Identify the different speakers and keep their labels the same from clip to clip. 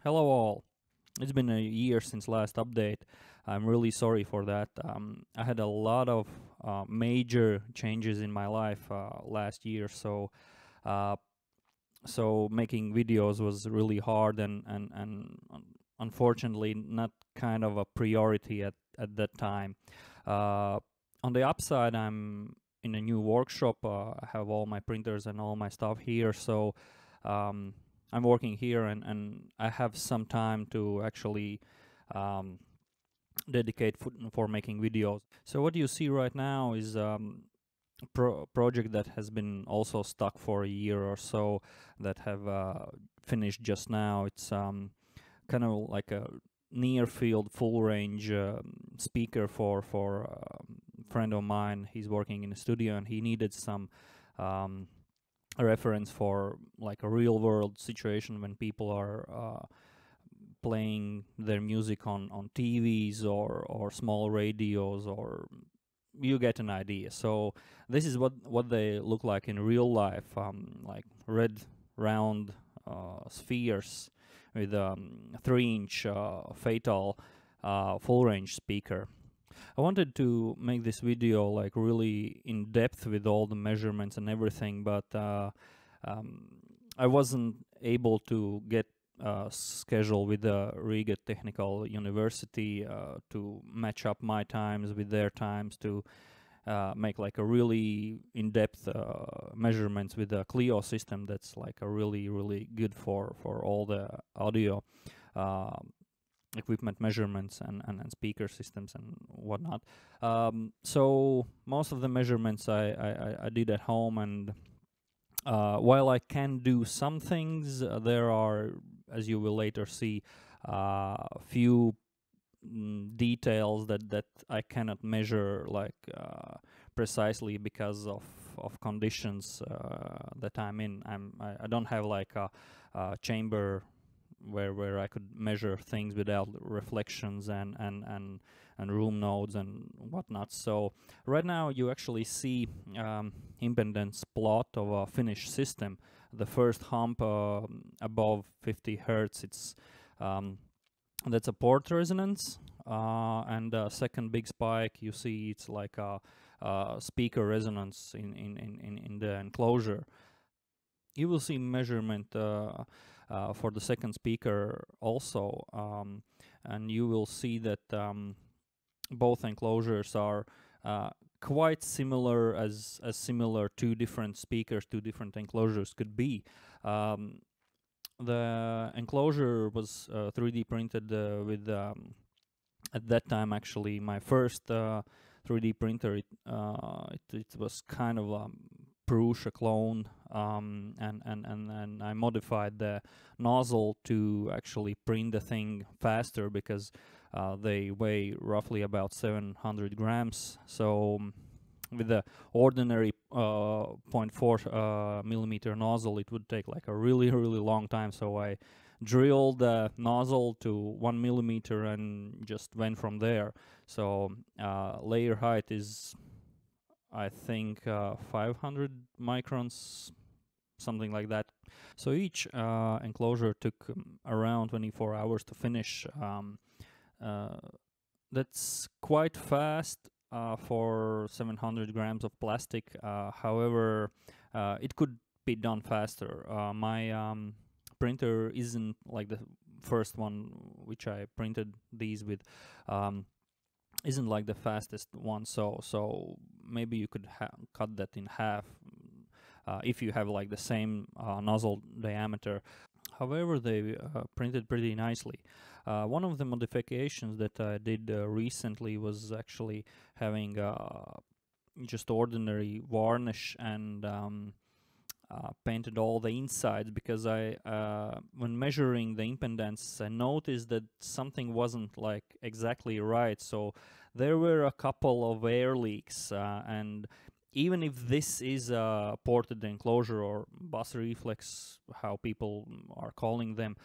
Speaker 1: Hello all. It's been a year since last update. I'm really sorry for that. I had a lot of major changes in my life last year, uh, so making videos was really hard and unfortunately not kind of a priority at that time. Uh, on the upside, I'm in a new workshop. I have all my printers and all my stuff here, so um, I'm working here and I have some time to actually um, dedicate for making videos. So what you see right now is project that has been also stuck for a year or so that have finished just now. It's kind of like a near field full range speaker for a friend of mine. He's working in a studio and he needed some a reference for like a real world situation when people are playing their music on TVs or small radios, or you get an idea. So this is what they look like in real life, like red round spheres with 3-inch Faital full range speaker. I wanted to make this video like really in depth with all the measurements and everything, but I wasn't able to get schedule with the Riga Technical University to match up my times with their times to make like a really in-depth measurements with the Clio system that's like a really good for all the audio equipment measurements and speaker systems and whatnot. So most of the measurements I did at home, and while I can do some things, there are, as you will later see, few details that I cannot measure like precisely because of conditions that I'm in. I don't have like a chamber where I could measure things without reflections and room nodes and whatnot. So right now you actually see impedance plot of a finished system. The first hump above 50 hertz, it's that's a port resonance, and the second big spike you see, it's like a speaker resonance in the enclosure. You will see measurement for the second speaker also, and you will see that both enclosures are quite similar, as similar two different speakers, two different enclosures could be. The enclosure was 3D printed with at that time actually my first 3D printer. It was kind of a Prusa clone, and I modified the nozzle to actually print the thing faster because they weigh roughly about 700 grams. So with the ordinary 0.4 millimeter nozzle, it would take like a really long time. So I drilled the nozzle to 1 millimeter and just went from there. So layer height is, I think, 500 microns, something like that. So each enclosure took around 24 hours to finish. That's quite fast for 700 grams of plastic. However, it could be done faster. My printer isn't like the first one which I printed these with. Isn't like the fastest one, so maybe you could cut that in half if you have like the same nozzle diameter. However, they printed pretty nicely. One of the modifications that I did recently was actually having just ordinary varnish and painted all the insides, because I when measuring the impedance, I noticed that something wasn't like exactly right. So there were a couple of air leaks, and even if this is a ported enclosure or bus reflex, how people are calling them,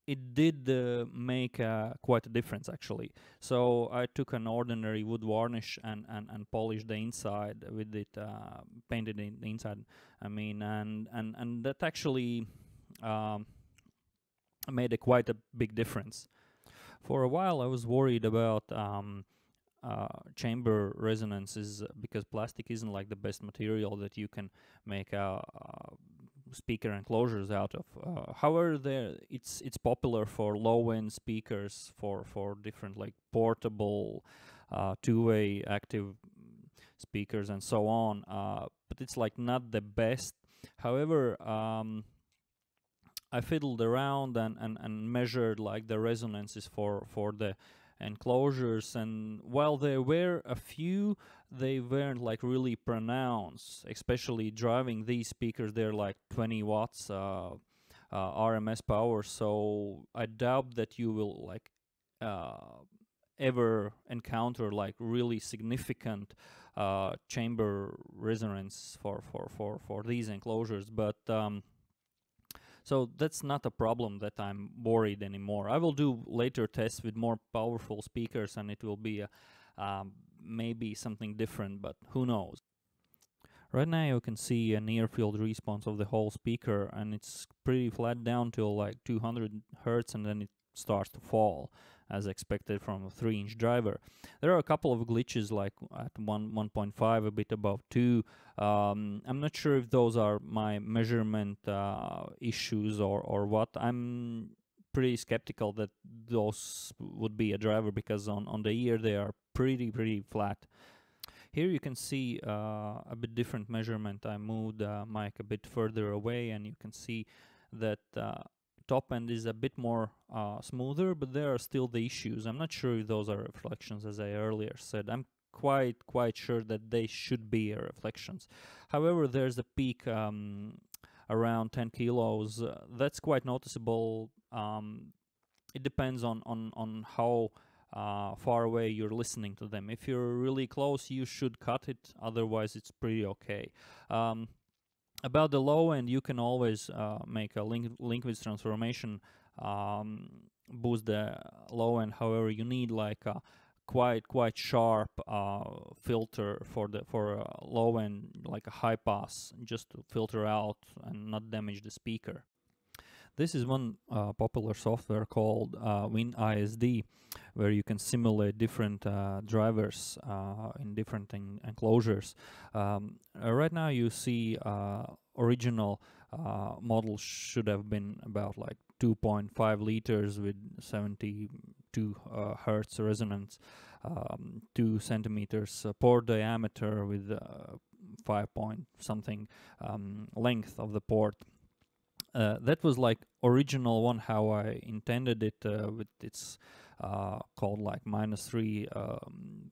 Speaker 1: it did make quite a difference actually. So I took an ordinary wood varnish and polished the inside with it, painted in the inside, I mean, and that actually made quite a big difference. For a while, I was worried about chamber resonances because plastic isn't like the best material that you can make speaker enclosures out of. However, it's popular for low-end speakers, for different like portable, two-way active speakers and so on. But it's like not the best. However, I fiddled around and measured like the resonances for the enclosures, and while there were a few, they weren't like really pronounced. Especially driving these speakers, they're like 20 watts RMS power, so I doubt that you will like ever encounter like really significant chamber resonance for these enclosures. But so that's not a problem that I'm worried anymore. I will do later tests with more powerful speakers, and it will be maybe something different, but who knows. Right now you can see a near field response of the whole speaker, and it's pretty flat down till like 200 hertz, and then it starts to fall as expected from a 3-inch driver. There are a couple of glitches like at 1.5, a bit above 2. I'm not sure if those are my measurement issues or what. I'm pretty skeptical that those would be a driver, because on the ear they are pretty flat. Here you can see a bit different measurement. I moved the mic a bit further away, and you can see that top end is a bit more smoother, but there are still the issues. I'm not sure if those are reflections, as I earlier said. I'm quite sure that they should be reflections. However, there's a peak around 10 kilos. That's quite noticeable. It depends on how far away you're listening to them. If you're really close, you should cut it. Otherwise, it's pretty okay. About the low end, you can always make a link width transformation, boost the low end. However, you need like a quite sharp filter for low end, like a high pass, just to filter out and not damage the speaker. This is one popular software called WinISD, where you can simulate different drivers in different enclosures. Right now you see original model should have been about like 2.5 liters with 72 hertz resonance, 2 centimeters port diameter with 5 point something length of the port. That was like original one, how I intended it, with its called like -3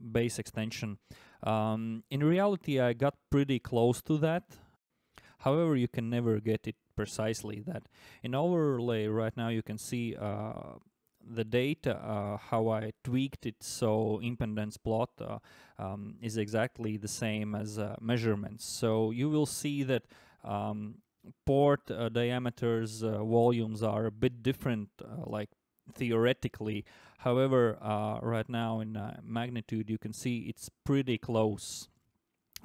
Speaker 1: bass extension. In reality, I got pretty close to that. However, you can never get it precisely that. In overlay right now, you can see the data, how I tweaked it, so impedance plot is exactly the same as measurements. So you will see that port diameters, volumes are a bit different, like theoretically. However, right now in magnitude, you can see it's pretty close.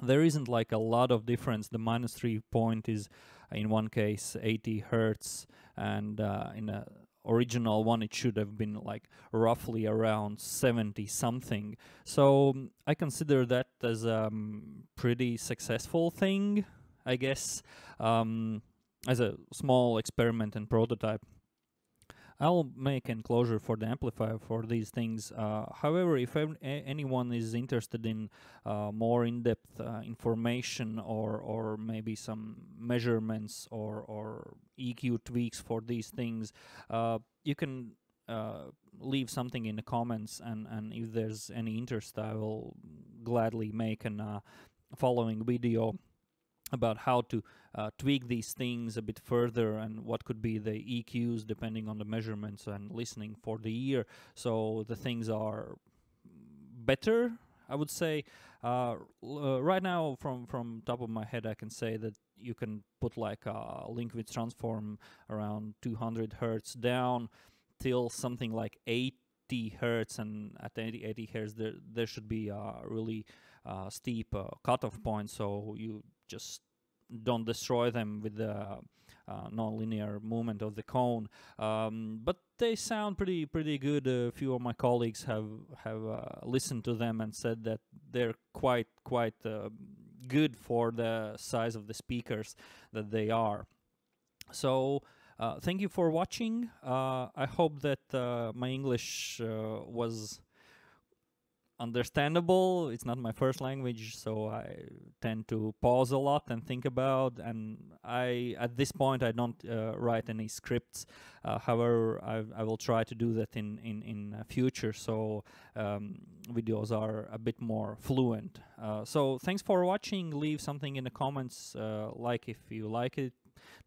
Speaker 1: There isn't like a lot of difference. The -3 point is in one case 80 hertz, and in a original one it should have been like roughly around 70 something. So I consider that as a pretty successful thing, I guess, as a small experiment and prototype. I'll make enclosure for the amplifier for these things. However, if anyone is interested in more in-depth information, or maybe some measurements or EQ tweaks for these things, you can leave something in the comments, and if there's any interest, I will gladly make a following video about how to tweak these things a bit further, and what could be the EQs depending on the measurements and listening for the ear, so the things are better, I would say. Right now, from top of my head, I can say that you can put like a link width transform around 200 hertz down till something like 80 hertz, and at 80 hertz there should be a really steep cutoff point, so you just don't destroy them with the non-linear movement of the cone. But they sound pretty good. A few of my colleagues have listened to them and said that they're quite good for the size of the speakers that they are. So thank you for watching. I hope that my English was understandable. It's not my first language, so I tend to pause a lot and think about, and at this point I don't write any scripts. However, I will try to do that in future, so videos are a bit more fluent. So thanks for watching. Leave something in the comments, like if you like it,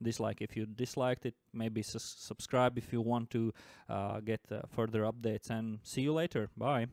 Speaker 1: dislike if you disliked it, maybe subscribe if you want to get further updates, and see you later. Bye.